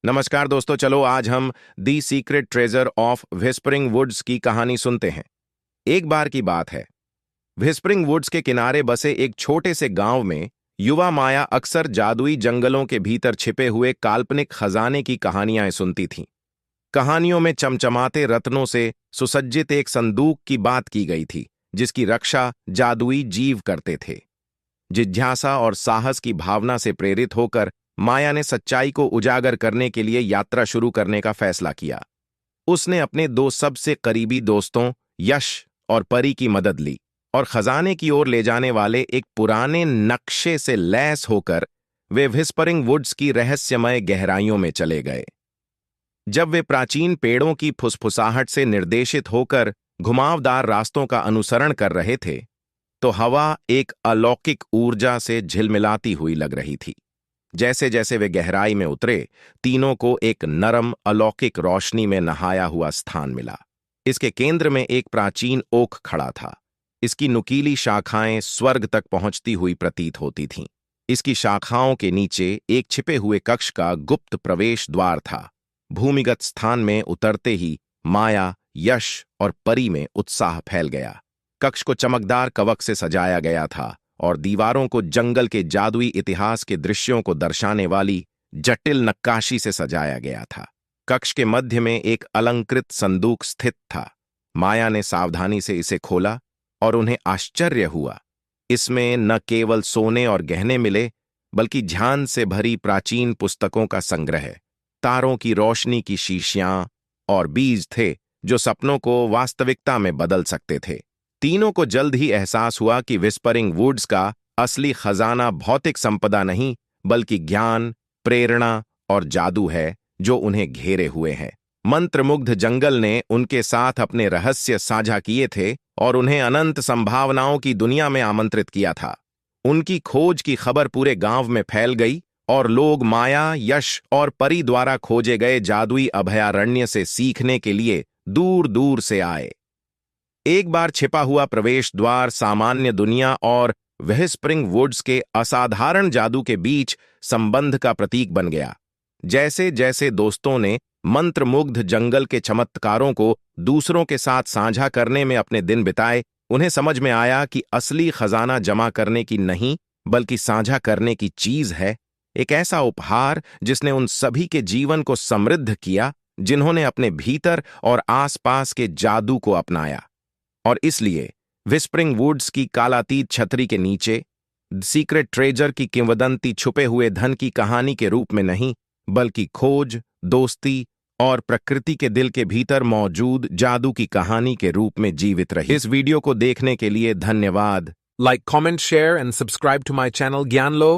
नमस्कार दोस्तों, चलो आज हम the secret treasure of whispering woods की कहानी सुनते हैं। एक बार की बात है, व्हिस्परिंग वुड्स के किनारे बसे एक छोटे से गांव में युवा माया अक्सर जादुई जंगलों के भीतर छिपे हुए काल्पनिक खजाने की कहानियां सुनती थीं। कहानियों में चमचमाते रत्नों से सुसज्जित एक संदूक की बात की गई थी, जिसकी रक्षा जादुई जीव करते थे। जिज्ञासा और साहस की भावना से प्रेरित होकर माया ने सच्चाई को उजागर करने के लिए यात्रा शुरू करने का फैसला किया। उसने अपने दो सबसे करीबी दोस्तों यश और परी की मदद ली और खजाने की ओर ले जाने वाले एक पुराने नक्शे से लैस होकर वे व्हिस्परिंग वुड्स की रहस्यमय गहराइयों में चले गए। जब वे प्राचीन पेड़ों की फुसफुसाहट से निर्देशित होकर घुमावदार रास्तों का अनुसरण कर रहे थे, तो हवा एक अलौकिक ऊर्जा से झिलमिलाती हुई लग रही थी। जैसे जैसे वे गहराई में उतरे, तीनों को एक नरम अलौकिक रोशनी में नहाया हुआ स्थान मिला। इसके केंद्र में एक प्राचीन ओक खड़ा था। इसकी नुकीली शाखाएं स्वर्ग तक पहुंचती हुई प्रतीत होती थीं। इसकी शाखाओं के नीचे एक छिपे हुए कक्ष का गुप्त प्रवेश द्वार था। भूमिगत स्थान में उतरते ही माया, यश और परी में उत्साह फैल गया। कक्ष को चमकदार कवच से सजाया गया था और दीवारों को जंगल के जादुई इतिहास के दृश्यों को दर्शाने वाली जटिल नक्काशी से सजाया गया था। कक्ष के मध्य में एक अलंकृत संदूक स्थित था। माया ने सावधानी से इसे खोला और उन्हें आश्चर्य हुआ। इसमें न केवल सोने और गहने मिले, बल्कि ध्यान से भरी प्राचीन पुस्तकों का संग्रह, तारों की रोशनी की शीशियां और बीज थे जो सपनों को वास्तविकता में बदल सकते थे। तीनों को जल्द ही एहसास हुआ कि व्हिस्परिंग वुड्स का असली खजाना भौतिक संपदा नहीं, बल्कि ज्ञान, प्रेरणा और जादू है जो उन्हें घेरे हुए है। मंत्रमुग्ध जंगल ने उनके साथ अपने रहस्य साझा किए थे और उन्हें अनंत संभावनाओं की दुनिया में आमंत्रित किया था। उनकी खोज की खबर पूरे गांव में फैल गई और लोग माया, यश और परी द्वारा खोजे गए जादुई अभयारण्य से सीखने के लिए दूर दूर से आए। एक बार छिपा हुआ प्रवेश द्वार सामान्य दुनिया और व्हिस्परिंग वुड्स के असाधारण जादू के बीच संबंध का प्रतीक बन गया। जैसे जैसे दोस्तों ने मंत्रमुग्ध जंगल के चमत्कारों को दूसरों के साथ साझा करने में अपने दिन बिताए, उन्हें समझ में आया कि असली खजाना जमा करने की नहीं, बल्कि साझा करने की चीज है। एक ऐसा उपहार जिसने उन सभी के जीवन को समृद्ध किया जिन्होंने अपने भीतर और आसपास के जादू को अपनाया। और इसलिए व्हिस्परिंग वुड्स की कालातीत छतरी के नीचे सीक्रेट ट्रेजर की किंवदंती छुपे हुए धन की कहानी के रूप में नहीं, बल्कि खोज, दोस्ती और प्रकृति के दिल के भीतर मौजूद जादू की कहानी के रूप में जीवित रही। इस वीडियो को देखने के लिए धन्यवाद। Like, comment, share, and subscribe to my channel Gyanlo.